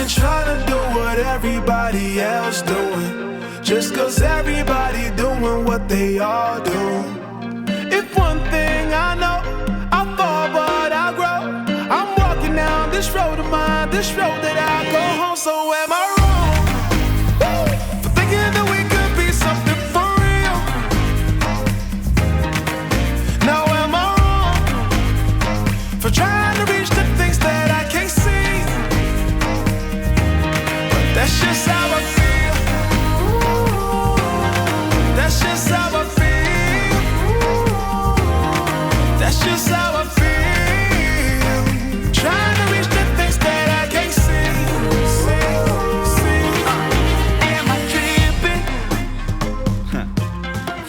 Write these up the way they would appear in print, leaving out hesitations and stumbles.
been trying to do what everybody else doing, just cause everybody doing what they all do. If one thing I know, I fall but I grow. I'm walking down this road of mine, this road that I go home. So am I wrong for thinking that we could be something for real? Now am I wrong for trying to reach the things that I can't see? But that's just how I feel. That's just how I feel. That's just how I feel. Trying to reach the things that I can't see. Am I tripping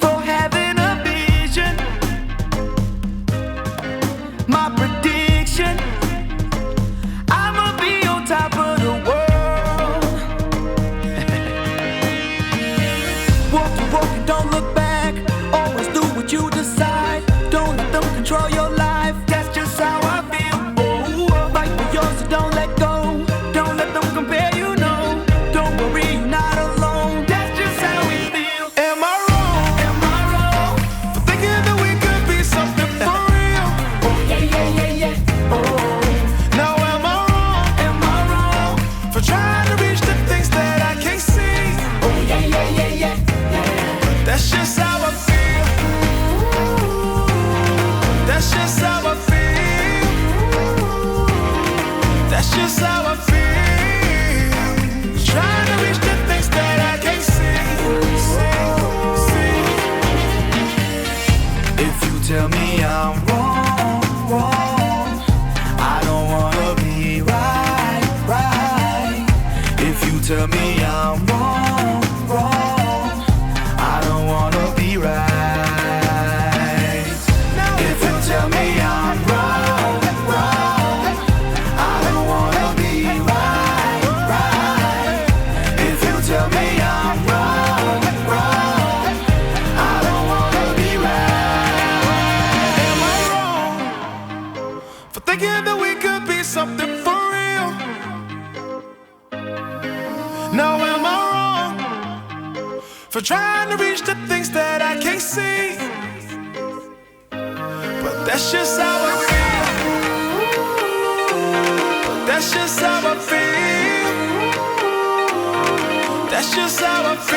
for having a vision? My prediction, I'ma be on top of the world. Walking, walking, don't look back. Always do what you decide. Don't let them control your life. That's just how I feel. Oh, fight for yours, so don't let go. Don't let them compare, you know. Don't worry, you're not alone. That's just how we feel. Am I wrong? Am I wrong? For thinking that we could be something for real? Oh, yeah, yeah, yeah, yeah. Oh, Now am I wrong am I wrong? for trying to reach the things that I can't see? Oh, yeah, yeah, yeah, yeah, yeah. That's just how I feel. That's just how I feel. That's just how I feel. Trying to reach the things that I can't see. If you tell me I'm wrong, wrong, I don't wanna be right, right. If you tell me I'm wrong, wrong, I don't wanna be right. If you tell me I'm wrong, wrong, I don't wanna be right, right. If you tell me I'm wrong, wrong, I don't wanna be right. Am I wrong for thinking that we could be something for real? Now am I wrong for trying to reach the things that I can't see? But that's just how I feel. That's just how I feel. That's just how I feel.